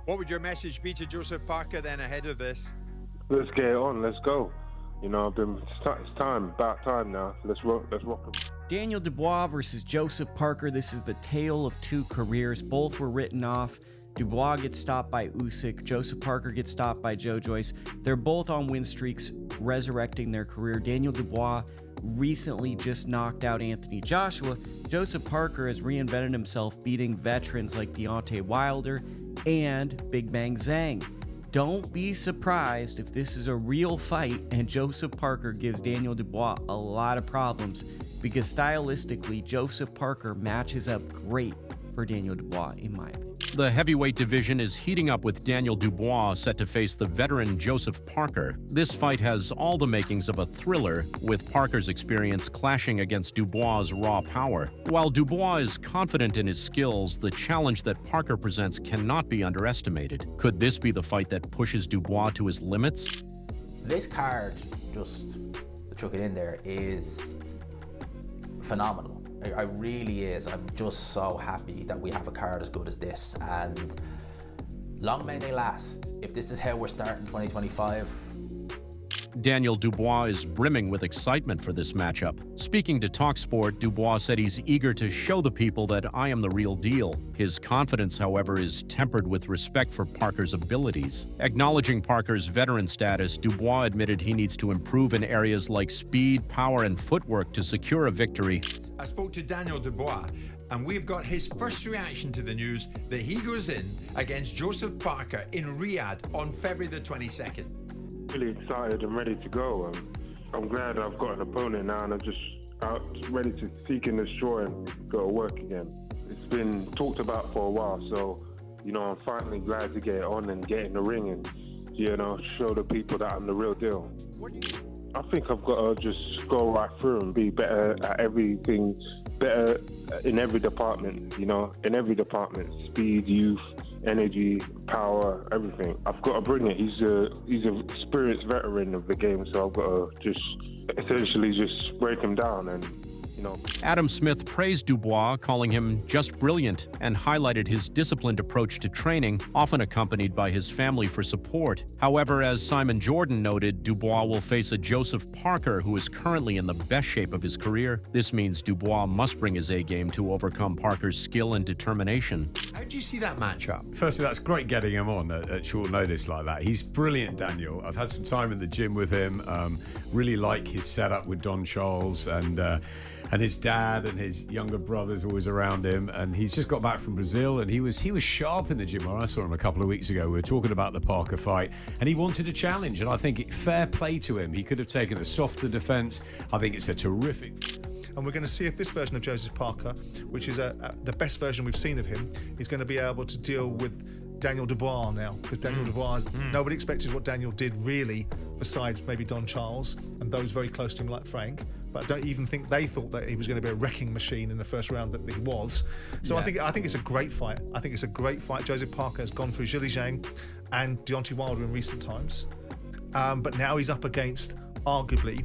What would your message be to Joseph Parker then ahead of this? Let's get it on. Let's go. You know, it's time. About time now. Let's rock them. Daniel Dubois versus Joseph Parker. This is the tale of two careers. Both were written off. Dubois gets stopped by Usyk. Joseph Parker gets stopped by Joe Joyce. They're both on win streaks, resurrecting their career. Daniel Dubois recently just knocked out Anthony Joshua. Joseph Parker has reinvented himself, beating veterans like Deontay Wilder and Big Bang Zhang. Don't be surprised if this is a real fight and Joseph Parker gives Daniel Dubois a lot of problems, because stylistically, Joseph Parker matches up great for Daniel Dubois, in my opinion. The heavyweight division is heating up with Daniel Dubois set to face the veteran Joseph Parker. This fight has all the makings of a thriller, with Parker's experience clashing against Dubois' raw power. While Dubois is confident in his skills, the challenge that Parker presents cannot be underestimated. Could this be the fight that pushes Dubois to his limits? This card, just to chuck it in there, is phenomenal. It really is. I'm just so happy that we have a card as good as this, and long may they last. If this is how we're starting 2025. Daniel Dubois is brimming with excitement for this matchup. Speaking to TalkSport, Dubois said he's eager to show the people that I am the real deal. His confidence, however, is tempered with respect for Parker's abilities. Acknowledging Parker's veteran status, Dubois admitted he needs to improve in areas like speed, power, and footwork to secure a victory. I spoke to Daniel Dubois, and we've got his first reaction to the news that he goes in against Joseph Parker in Riyadh on February the 22nd. Really excited and ready to go. I'm glad I've got an opponent now, and I'm just out ready to seek and destroy and go to work again. It's been talked about for a while, so you know, I'm finally glad to get it on and get in the ring and, you know, show the people that I'm the real deal. I think I've got to just go right through and be better at everything, better in every department, you know, in every department: speed, youth, energy, power, everything. I've got to bring it. He's a experienced veteran of the game, so I've got to just essentially just break him down and, you know. Adam Smith praised Dubois, calling him just brilliant, and highlighted his disciplined approach to training, often accompanied by his family for support. However, as Simon Jordan noted, Dubois will face a Joseph Parker who is currently in the best shape of his career. This means Dubois must bring his A-game to overcome Parker's skill and determination. How do you see that matchup? Firstly, that's great getting him on at short notice like that. He's brilliant, Daniel. I've had some time in the gym with him. Really like his setup with Don Charles and his dad and his younger brothers always around him. And he's just got back from Brazil, and he was sharp in the gym. I saw him a couple of weeks ago. We were talking about the Parker fight, and he wanted a challenge. And I think fair play to him. He could have taken a softer defense. I think it's a terrific. And we're going to see if this version of Joseph Parker, which is the best version we've seen of him, is going to be able to deal with Daniel Dubois now. Because Daniel Dubois, nobody expected what Daniel did really, besides maybe Don Charles and those very close to him like Frank. But I don't even think they thought that he was going to be a wrecking machine in the first round that he was. So yeah. I think it's a great fight. I think it's a great fight. Joseph Parker has gone through Zhilei Zhang and Deontay Wilder in recent times. But now he's up against arguably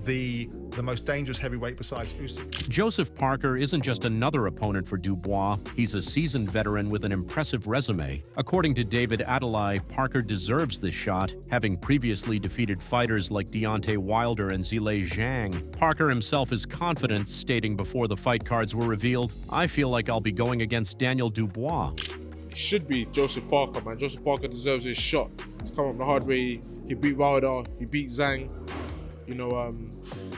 the most dangerous heavyweight besides Usyk. Joseph Parker isn't just another opponent for Dubois. He's a seasoned veteran with an impressive resume. According to David Adelaide, Parker deserves this shot, having previously defeated fighters like Deontay Wilder and Zhilei Zhang. Parker himself is confident, stating before the fight cards were revealed, "I feel like I'll be going against Daniel Dubois." It should be Joseph Parker, man. Joseph Parker deserves his shot. He's come up the hard way. He beat Wilder, he beat Zhang. You know,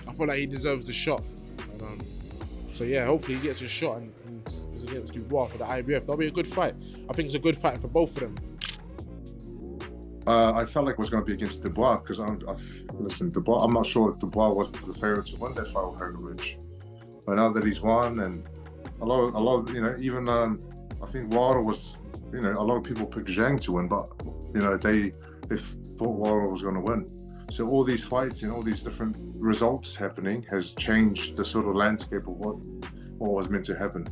I feel like he deserves the shot. And, so yeah, hopefully he gets a shot and is against Dubois for the IBF. That'll be a good fight. I think it's a good fight for both of them. I felt like it was going to be against Dubois because listen, Dubois. I'm not sure if Dubois was the favorite to win that fight with Hergovich. But now that he's won, and a lot, you know, even I think Wilder was, you know, a lot of people picked Zhang to win, but you know they thought Wilder was going to win. So all these fights and all these different results happening has changed the sort of landscape of what was meant to happen.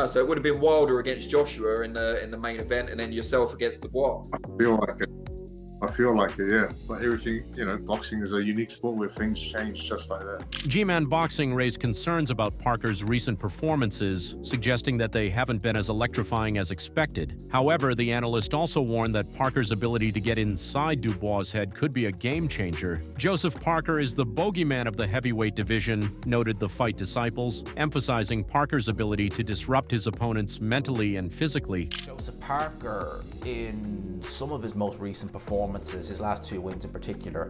So it would have been Wilder against Joshua in the main event, and then yourself against Dubois. I feel like it. I feel like it, yeah. But everything, you know, boxing is a unique sport where things change just like that. G-Man Boxing raised concerns about Parker's recent performances, suggesting that they haven't been as electrifying as expected. However, the analyst also warned that Parker's ability to get inside Dubois' head could be a game changer. Joseph Parker is the bogeyman of the heavyweight division, noted the fight disciples, emphasizing Parker's ability to disrupt his opponents mentally and physically. Joseph Parker, in some of his most recent performances, his last 2 wins in particular,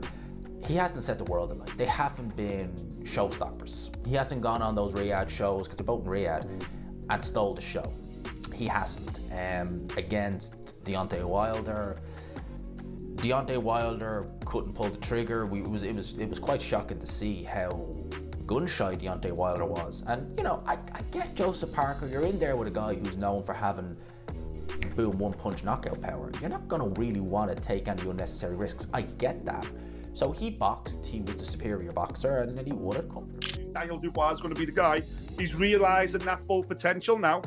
he hasn't set the world alight. They haven't been showstoppers. He hasn't gone on those Riyadh shows, because they're both in Riyadh, and stole the show. He hasn't. Against Deontay Wilder couldn't pull the trigger. It was quite shocking to see how gun-shy Deontay Wilder was. And, you know, I get Joseph Parker. You're in there with a guy who's known for having boom, one-punch knockout power. You're not going to really want to take any unnecessary risks. I get that. So he boxed, he was the superior boxer, and then he won it comfortably. Daniel Dubois is going to be the guy. He's realising that full potential now.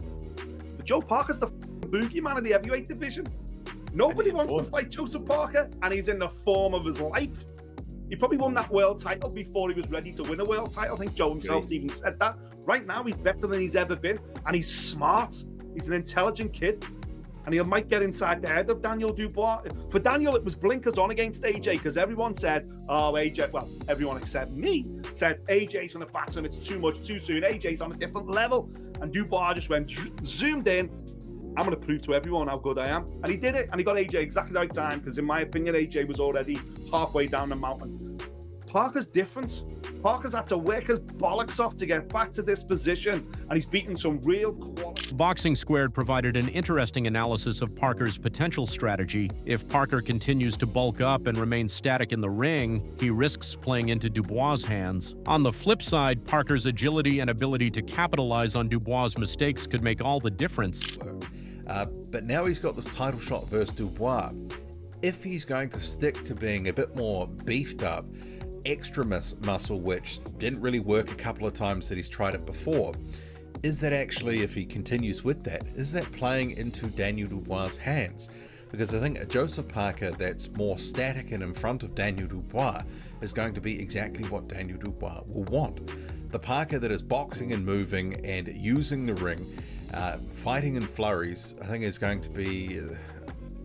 But Joe Parker's the boogeyman of the heavyweight division. Nobody wants to fight Joseph Parker, and he's in the form of his life. He probably won that world title before he was ready to win a world title. I think Joe himself even said that. Right now, he's better than he's ever been, and he's smart. He's an intelligent kid. And he might get inside the head of Daniel Dubois. For Daniel, it was blinkers on against AJ, because everyone said, oh, AJ, well, everyone except me said AJ's going to batter him, it's too much, too soon, AJ's on a different level. And Dubois just went, zoomed in, I'm going to prove to everyone how good I am. And he did it, and he got AJ exactly the right time, because in my opinion, AJ was already halfway down the mountain. Parker's different. Parker's had to work his bollocks off to get back to this position, and he's beaten some real quality. Boxing Squared provided an interesting analysis of Parker's potential strategy. If Parker continues to bulk up and remain static in the ring, he risks playing into Dubois' hands. On the flip side, Parker's agility and ability to capitalize on Dubois' mistakes could make all the difference. But now he's got this title shot versus Dubois. If he's going to stick to being a bit more beefed up, extra muscle, which didn't really work a couple of times that he's tried it before, is that actually, if he continues with that, is that playing into Daniel Dubois' hands? Because I think a Joseph Parker that's more static and in front of Daniel Dubois is going to be exactly what Daniel Dubois will want. The Parker that is boxing and moving and using the ring, fighting in flurries, I think is going to be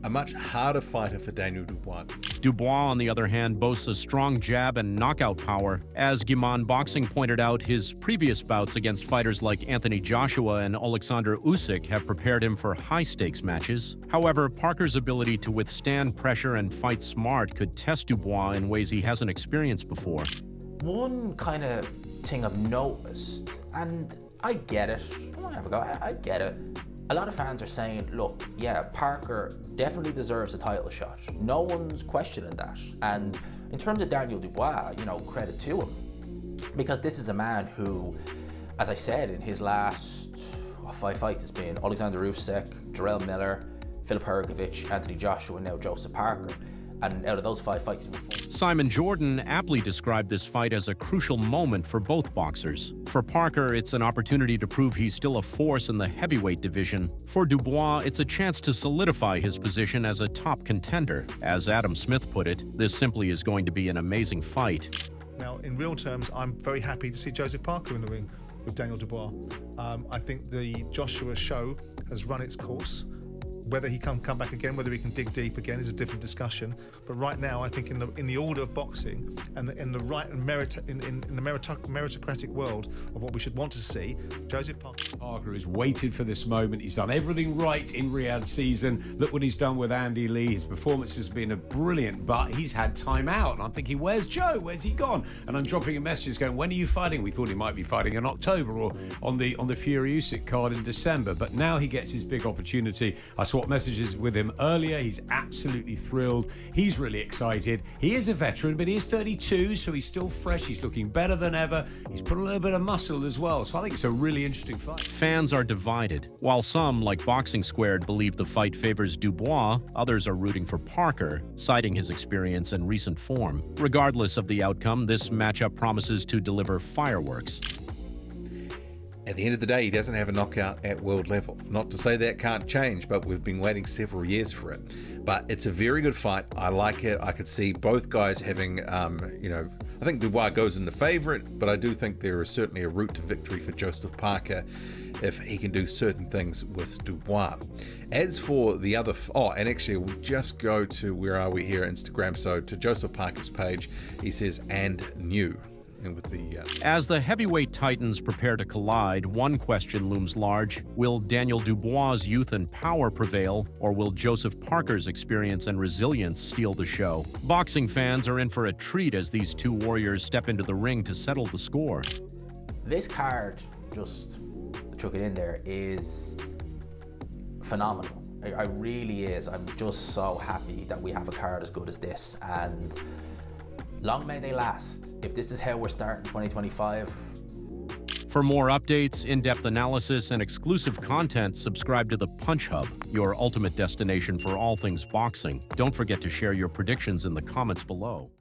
a much harder fighter for Daniel Dubois. Dubois, on the other hand, boasts a strong jab and knockout power. As G-Man Boxing pointed out, his previous bouts against fighters like Anthony Joshua and Alexander Usyk have prepared him for high-stakes matches. However, Parker's ability to withstand pressure and fight smart could test Dubois in ways he hasn't experienced before. One kind of thing I've noticed, and I get it, I get it. A lot of fans are saying, look, yeah, Parker definitely deserves a title shot. No one's questioning that. And in terms of Daniel Dubois, you know, credit to him. Because this is a man who, as I said, in his last 5 fights, it's been Alexander Usyk, Jarrell Miller, Filip Hrgovic, Anthony Joshua, and now Joseph Parker. And out of those 5 fights, he's won 4. Simon Jordan aptly described this fight as a crucial moment for both boxers. For Parker, it's an opportunity to prove he's still a force in the heavyweight division. For Dubois, it's a chance to solidify his position as a top contender. As Adam Smith put it, this simply is going to be an amazing fight. Now, in real terms, I'm very happy to see Joseph Parker in the ring with Daniel Dubois. I think the Joshua show has run its course. Whether he can come back again, whether he can dig deep again, is a different discussion. But right now, I think in the order of boxing and in the right and meritocratic world of what we should want to see, Joseph Parker has waited for this moment. He's done everything right in Riyadh season. Look what he's done with Andy Lee. His performance has been brilliant, but he's had time out. And I'm thinking, where's Joe? Where's he gone? And I'm dropping a message going, when are you fighting? We thought he might be fighting in October or on the Fury Usyk card in December. But now he gets his big opportunity. I swapped messages with him earlier. He's absolutely thrilled. He's really excited. He is a veteran, but he is 32, so he's still fresh. He's looking better than ever. He's put a little bit of muscle as well. So I think it's a really interesting fight. Fans are divided. While some, like Boxing Squared, believe the fight favors Dubois, others are rooting for Parker, citing his experience and recent form. Regardless of the outcome, this matchup promises to deliver fireworks. At the end of the day, he doesn't have a knockout at world level. Not to say that can't change, but we've been waiting several years for it. But it's a very good fight. I like it. I could see both guys having, I think Dubois goes in the favorite, but I do think there is certainly a route to victory for Joseph Parker if he can do certain things with Dubois. As for the other, and actually we'll just go to, where are we here, Instagram, so to Joseph Parker's page, he says, and new. And with the As the heavyweight titans prepare to collide, one question looms large. Will Daniel Dubois' youth and power prevail, or will Joseph Parker's experience and resilience steal the show? Boxing fans are in for a treat as these two warriors step into the ring to settle the score. This card, just to chuck it in there, is phenomenal. It really is. I'm just so happy that we have a card as good as this, and long may they last. If this is how we're starting 2025. For more updates, in-depth analysis, and exclusive content, subscribe to the Punch Hub, your ultimate destination for all things boxing. Don't forget to share your predictions in the comments below.